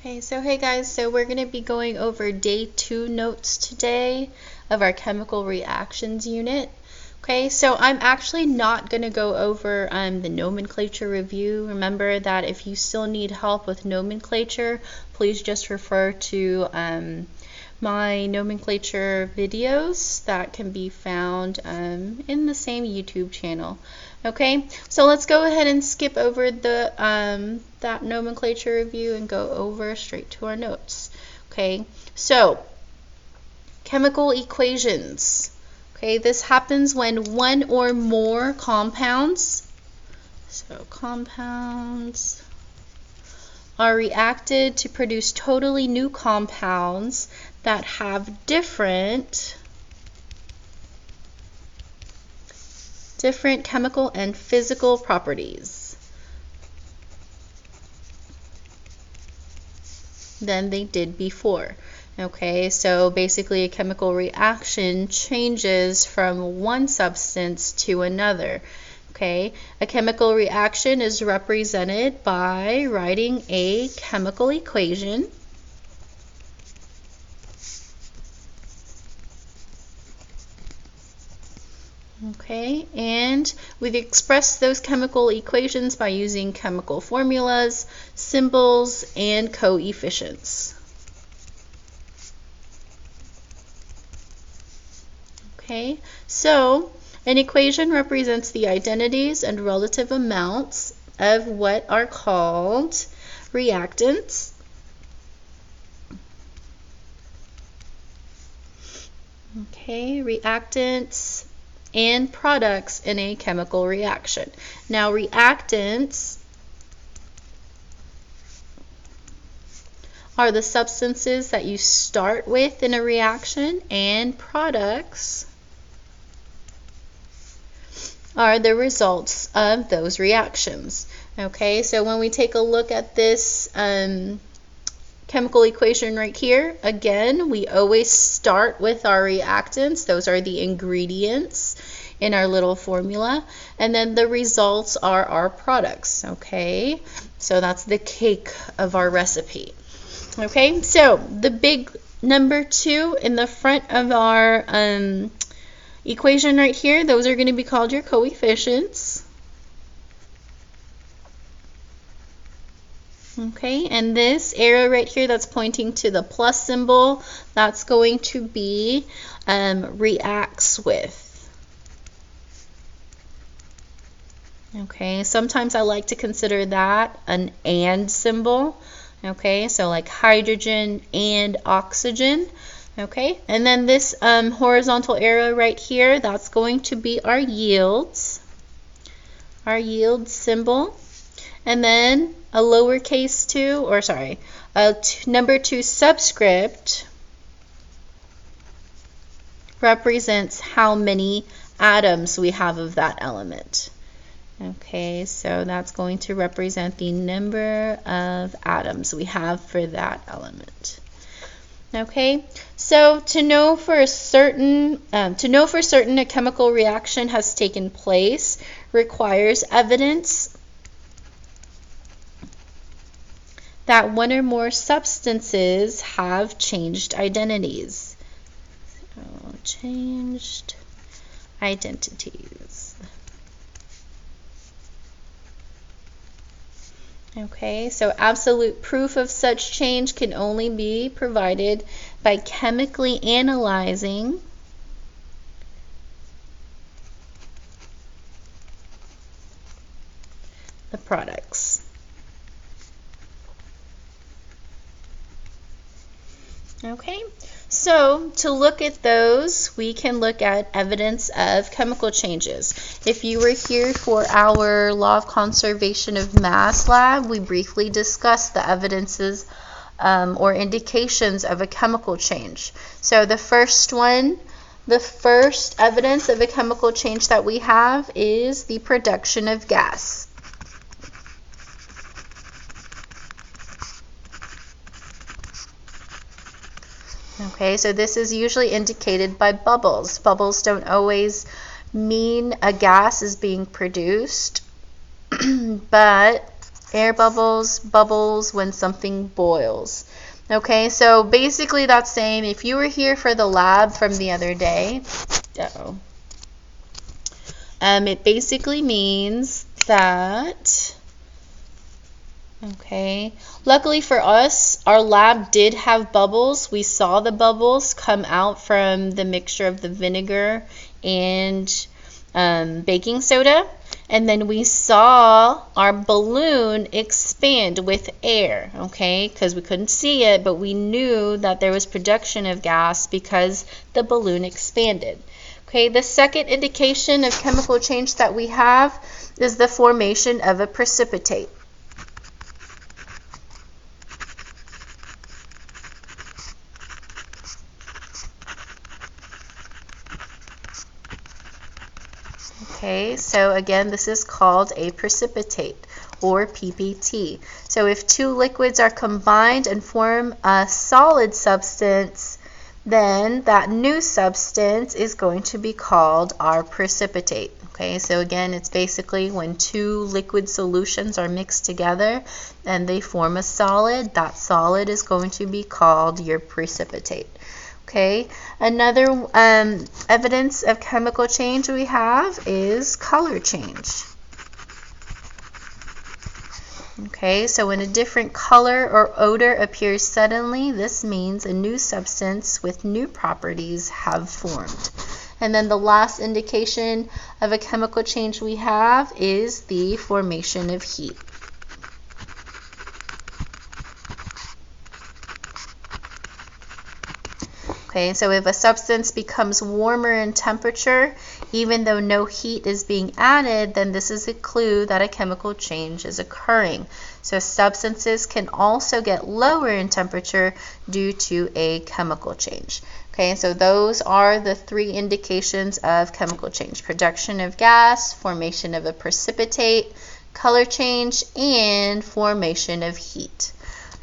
Okay, so hey guys, so we're going to be going over day 2 notes today of our chemical reactions unit. Okay, so I'm actually not going to go over the nomenclature review. Remember that if you still need help with nomenclature, please just refer to my nomenclature videos that can be found in the same YouTube channel. Okay, so let's go ahead and skip over the that nomenclature review and go over straight to our notes. Okay, so chemical equations. Okay, this happens when one or more compounds, so compounds, are reacted to produce totally new compounds that have different chemical and physical properties than they did before. Okay, so basically a chemical reaction changes from one substance to another. Okay, a chemical reaction is represented by writing a chemical equation. Okay, and we've expressed those chemical equations by using chemical formulas, symbols, and coefficients. Okay, so an equation represents the identities and relative amounts of what are called reactants. Okay, reactants and products in a chemical reaction. Now, reactants are the substances that you start with in a reaction, and products are the results of those reactions. Okay, so when we take a look at this chemical equation right here, again, we always start with our reactants. Those are the ingredients in our little formula, and then the results are our products. Okay, so that's the cake of our recipe. Okay, so the big number 2 in the front of our equation right here, those are going to be called your coefficients. Okay, and this arrow right here that's pointing to the plus symbol, that's going to be reacts with. Okay, sometimes I like to consider that an and symbol. Okay, so like hydrogen and oxygen. Okay, and then this horizontal arrow right here, that's going to be our yields, our yield symbol. And then a lowercase 2, or sorry, a number 2 subscript represents how many atoms we have of that element. Okay, so that's going to represent the number of atoms we have for that element. Okay, so to know for certain a chemical reaction has taken place requires evidence that one or more substances have changed identities. So, changed identities. Okay, so absolute proof of such change can only be provided by chemically analyzing the products. Okay, so to look at those, we can look at evidence of chemical changes. If you were here for our Law of Conservation of Mass lab, we briefly discussed the evidences or indications of a chemical change. So the first evidence of a chemical change that we have is the production of gas. Okay, so this is usually indicated by bubbles. Bubbles don't always mean a gas is being produced, but Air bubbles, bubbles when something boils. Okay, so basically that's saying if you were here for the lab from the other day, it basically means that, okay, luckily for us, our lab did have bubbles. We saw the bubbles come out from the mixture of the vinegar and baking soda. And then we saw our balloon expand with air, okay, because we couldn't see it, but we knew that there was production of gas because the balloon expanded. Okay, the second indication of chemical change that we have is the formation of a precipitate. Okay, so again, this is called a precipitate, or PPT. So if two liquids are combined and form a solid substance, then that new substance is going to be called our precipitate. Okay, so again, it's basically when two liquid solutions are mixed together and they form a solid, that solid is going to be called your precipitate. Okay, another evidence of chemical change we have is color change. Okay, so when a different color or odor appears suddenly, this means a new substance with new properties have formed. And then the last indication of a chemical change we have is the formation of heat. Okay, so if a substance becomes warmer in temperature, even though no heat is being added, then this is a clue that a chemical change is occurring. So substances can also get lower in temperature due to a chemical change. Okay, so those are the three indications of chemical change: production of gas, formation of a precipitate, color change, and formation of heat.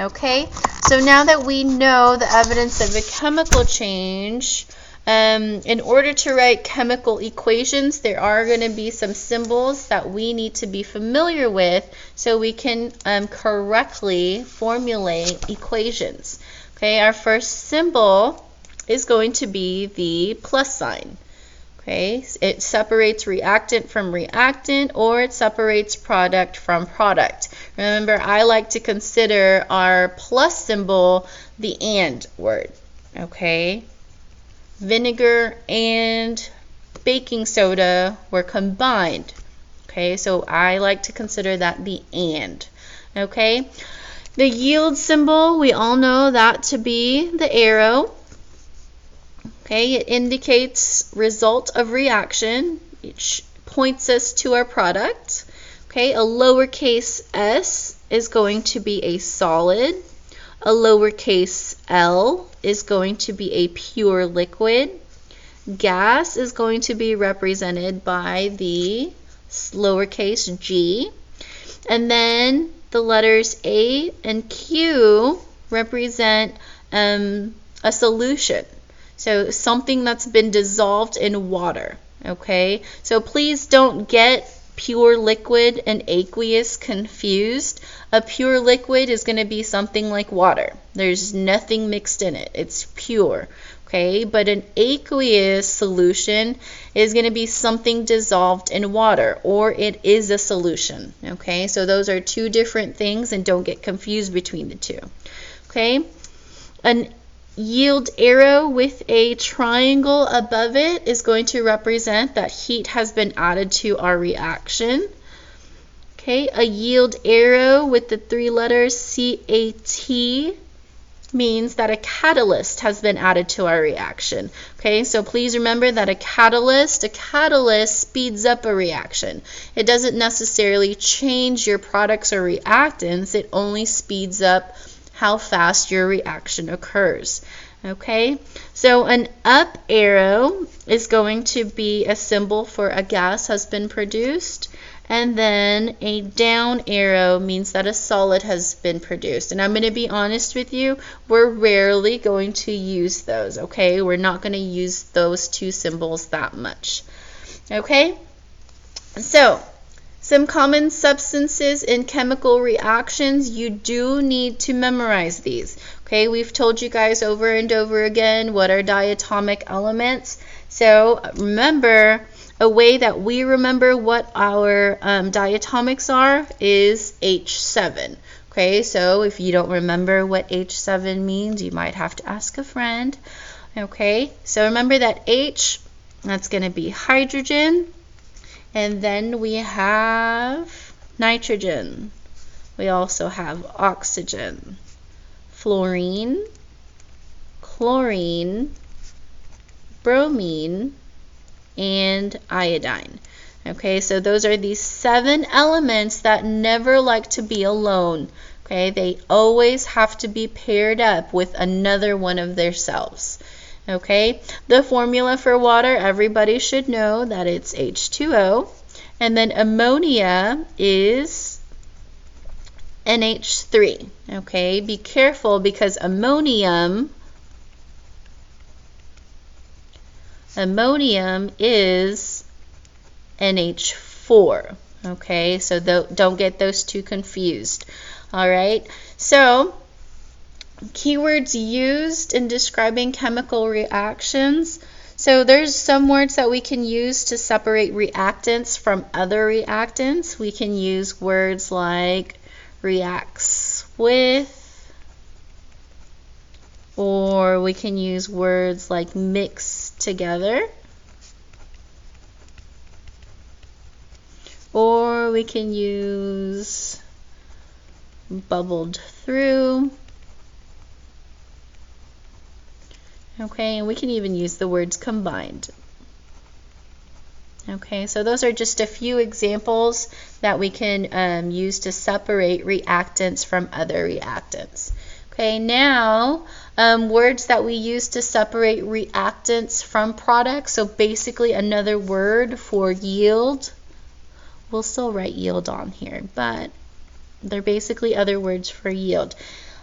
Okay, so now that we know the evidence of a chemical change, in order to write chemical equations, there are going to be some symbols that we need to be familiar with so we can correctly formulate equations. Okay, our first symbol is going to be the plus sign. Okay, it separates reactant from reactant, or it separates product from product. Remember, I like to consider our plus symbol the and word. Okay, vinegar and baking soda were combined. Okay, so I like to consider that the and. Okay, the yield symbol, we all know that to be the arrow. Okay, it indicates result of reaction. It points us to our product. Okay, a lowercase s is going to be a solid. A lowercase l is going to be a pure liquid. Gas is going to be represented by the lowercase g. And then the letters A and Q represent a solution. So something that's been dissolved in water, okay? So please don't get pure liquid and aqueous confused. A pure liquid is going to be something like water. There's nothing mixed in it. It's pure, okay? But an aqueous solution is going to be something dissolved in water, or it is a solution, okay? So those are two different things, and don't get confused between the two, okay? An yield arrow with a triangle above it is going to represent that heat has been added to our reaction. Okay, a yield arrow with the three letters CAT means that a catalyst has been added to our reaction. Okay, so please remember that a catalyst speeds up a reaction. It doesn't necessarily change your products or reactants, it only speeds up how fast your reaction occurs. Okay, so an up arrow is going to be a symbol for a gas has been produced, and then a down arrow means that a solid has been produced. And I'm going to be honest with you, we're rarely going to use those, okay? We're not going to use those two symbols that much. Okay, so Some common substances in chemical reactions, you do need to memorize these. Okay, we've told you guys over and over again what are diatomic elements. So remember, a way that we remember what our diatomics are is H7. Okay, so if you don't remember what H7 means, you might have to ask a friend. Okay, so remember that H, that's going to be hydrogen. And then we have nitrogen. We also have oxygen, fluorine, chlorine, bromine, and iodine. Okay, so those are these 7 elements that never like to be alone. Okay, they always have to be paired up with another one of their selves. Okay, the formula for water, everybody should know that it's H2O. And then ammonia is NH3. Okay, be careful because ammonium is NH4. Okay, so don't get those two confused. All right, so keywords used in describing chemical reactions. So there's some words that we can use to separate reactants from other reactants. We can use words like reacts with, or we can use words like mix together, or we can use bubbled through. Okay, and we can even use the words combined. Okay, so those are just a few examples that we can use to separate reactants from other reactants. Okay, now words that we use to separate reactants from products. So basically another word for yield. We'll still write yield on here, but they're basically other words for yield.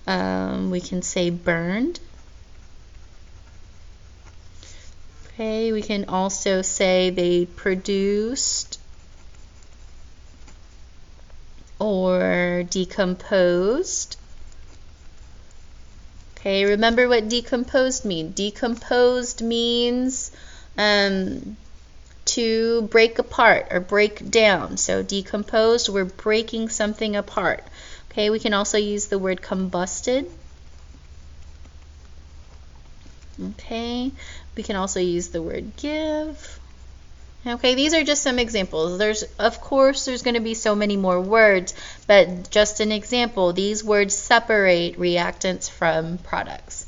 We can say burned. Okay, we can also say they produced or decomposed. Okay, remember what decomposed means. Decomposed means to break apart or break down. So decomposed, we're breaking something apart. Okay, we can also use the word combusted. Okay, we can also use the word give. Okay, these are just some examples. Of course, there's going to be so many more words, but just an example, these words separate reactants from products.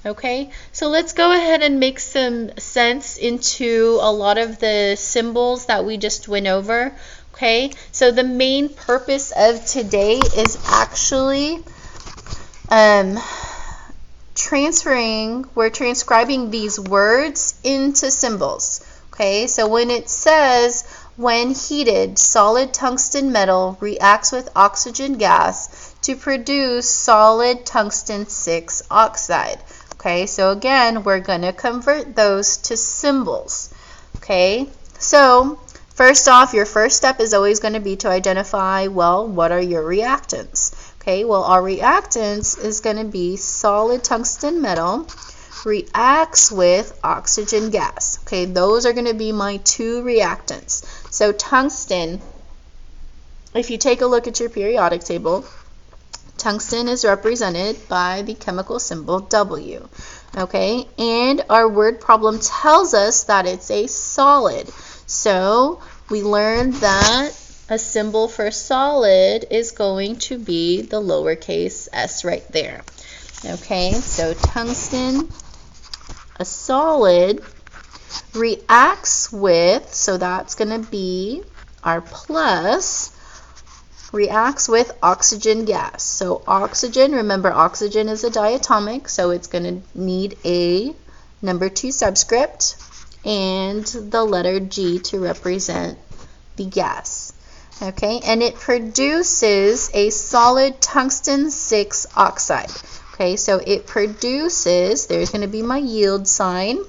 Okay, so let's go ahead and make some sense into a lot of the symbols that we just went over. Okay, so the main purpose of today is actually we're transcribing these words into symbols. Okay, so when it says, when heated, solid tungsten metal reacts with oxygen gas to produce solid tungsten 6 oxide. Okay, so again, we're going to convert those to symbols. Okay, so first off, your first step is always going to be to identify, well, what are your reactants? Okay, well, our reactants is going to be solid tungsten metal reacts with oxygen gas. Okay, those are going to be my 2 reactants. So tungsten, if you take a look at your periodic table, tungsten is represented by the chemical symbol W. Okay, and our word problem tells us that it's a solid. So we learned that a symbol for solid is going to be the lowercase s right there. Okay, so tungsten, a solid, reacts with, so that's going to be our plus, reacts with oxygen gas. So oxygen, remember oxygen is a diatomic, so it's going to need a number 2 subscript and the letter G to represent the gas. Okay, and it produces a solid tungsten 6 oxide. Okay, so it produces, there's going to be my yield sign.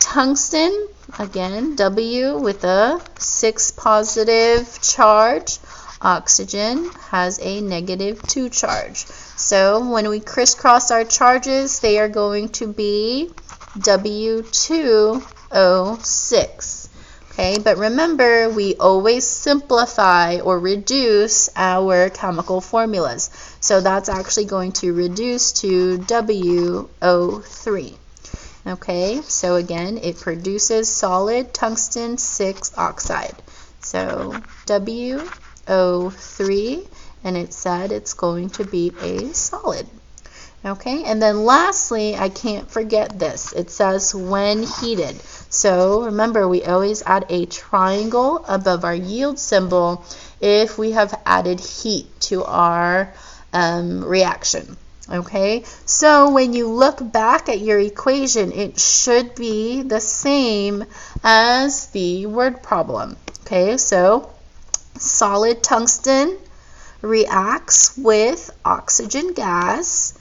Tungsten again, W with a 6 positive charge. Oxygen has a negative 2 charge. So when we crisscross our charges, they are going to be W2O6. Okay, but remember, we always simplify or reduce our chemical formulas. So that's actually going to reduce to WO3. Okay, so again, it produces solid tungsten 6 oxide. So WO3, and it said it's going to be a solid. Okay, and then lastly, I can't forget this. It says when heated. So remember, we always add a triangle above our yield symbol if we have added heat to our reaction. Okay, so when you look back at your equation, it should be the same as the word problem. Okay, so solid tungsten reacts with oxygen gas.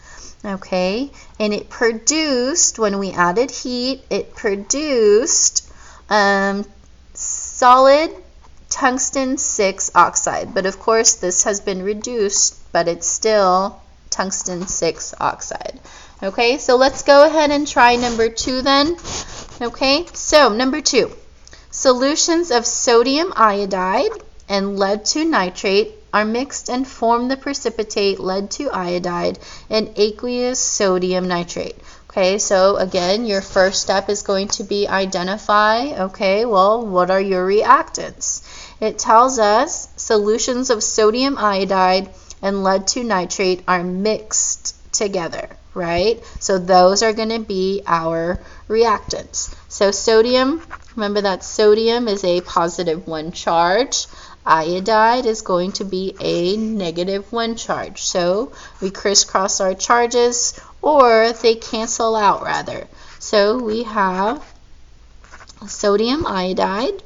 Okay, and it produced, when we added heat, it produced solid tungsten 6 oxide. But of course, this has been reduced, but it's still tungsten 6 oxide. Okay, so let's go ahead and try number 2 then. Okay, so number 2, solutions of sodium iodide and lead 2 nitrate are mixed and form the precipitate lead 2 iodide and aqueous sodium nitrate. Okay, so again, your first step is going to be identify, okay, well, what are your reactants? It tells us solutions of sodium iodide and lead 2 nitrate are mixed together, right? So those are going to be our reactants. So sodium, remember that sodium is a positive 1 charge. Iodide is going to be a negative 1 charge. So we crisscross our charges, or they cancel out rather. So we have sodium iodide,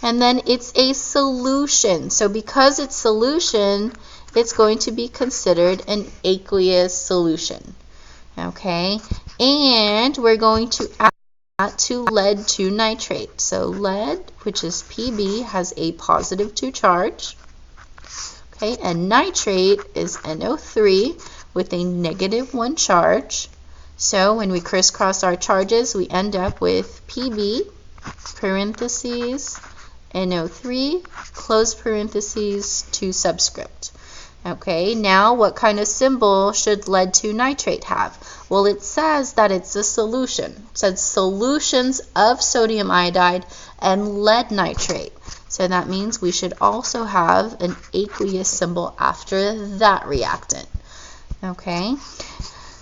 and then it's a solution. So because it's solution, it's going to be considered an aqueous solution. Okay, and we're going to add to lead 2 nitrate. So lead, which is Pb, has a positive 2 charge. Okay, and nitrate is NO3 with a negative 1 charge. So when we crisscross our charges, we end up with Pb, parentheses, NO3, close parentheses, 2 subscript. Okay, now what kind of symbol should lead 2 nitrate have? Well, it says that it's a solution. It says solutions of sodium iodide and lead nitrate. So that means we should also have an aqueous symbol after that reactant. Okay,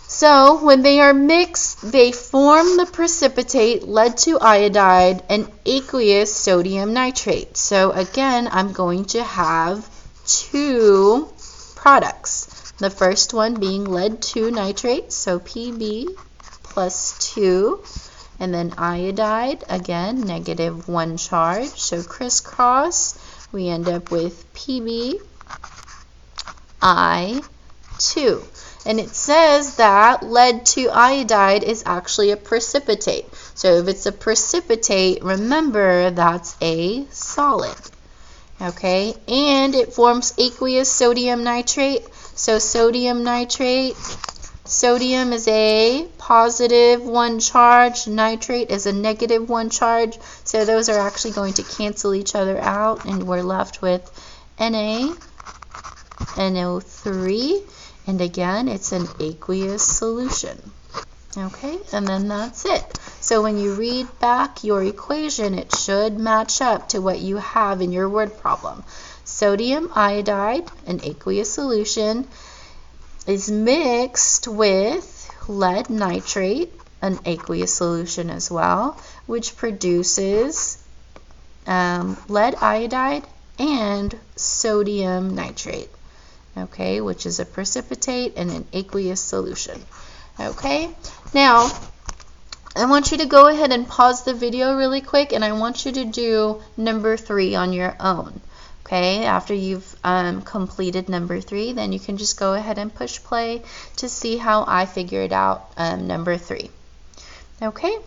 so when they are mixed, they form the precipitate lead 2 iodide and aqueous sodium nitrate. So again, I'm going to have 2 products. The first one being lead 2 nitrate, so Pb plus 2, and then iodide, again, negative 1 charge, so crisscross, we end up with Pb I2. And it says that lead 2 iodide is actually a precipitate. So if it's a precipitate, remember that's a solid. Okay, and it forms aqueous sodium nitrate. So sodium nitrate, sodium is a positive 1 charge, nitrate is a negative 1 charge. So those are actually going to cancel each other out, and we're left with NO3, and again, it's an aqueous solution. Okay, and then that's it. So when you read back your equation, it should match up to what you have in your word problem. Sodium iodide, an aqueous solution, is mixed with lead nitrate, an aqueous solution as well, which produces lead iodide and sodium nitrate, okay, which is a precipitate and an aqueous solution. Okay, now I want you to go ahead and pause the video really quick, and I want you to do number 3 on your own. Okay, after you've completed number 3, then you can just go ahead and push play to see how I figured out number 3. Okay,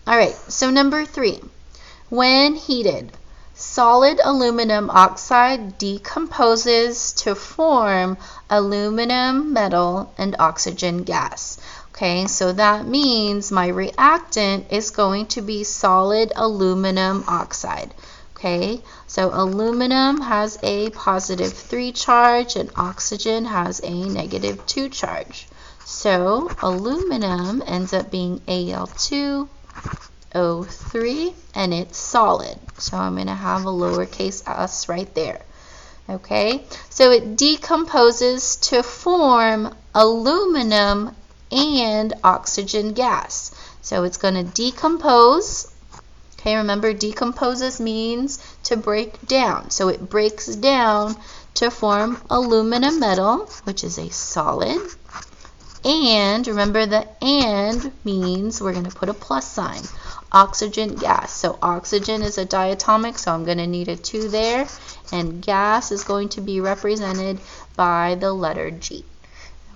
All right, so number 3. When heated, solid aluminum oxide decomposes to form aluminum metal and oxygen gas. Okay, so that means my reactant is going to be solid aluminum oxide. Okay, so aluminum has a +3 charge and oxygen has a -2 charge. So aluminum ends up being Al2O3 and it's solid. So I'm going to have a lowercase s right there. Okay, so it decomposes to form aluminum and oxygen gas. So it's going to decompose. Okay, remember decomposes means to break down. So it breaks down to form aluminum metal, which is a solid. And remember the and means we're going to put a plus sign. Oxygen gas. So oxygen is a diatomic, so I'm going to need a 2 there. And gas is going to be represented by the letter G.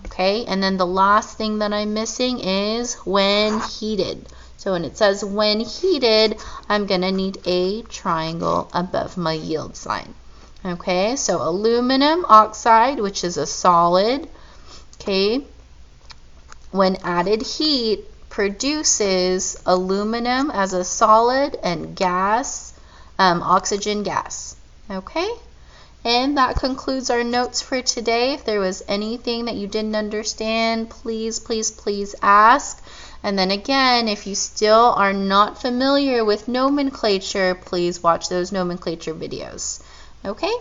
Okay, and then the last thing that I'm missing is when heated. So when it says when heated, I'm going to need a triangle above my yield sign. Okay, so aluminum oxide, which is a solid, okay, when added heat produces aluminum as a solid and gas, oxygen gas. Okay? And that concludes our notes for today. If there was anything that you didn't understand, please, please, please ask. And then again, if you still are not familiar with nomenclature, please watch those nomenclature videos. Okay?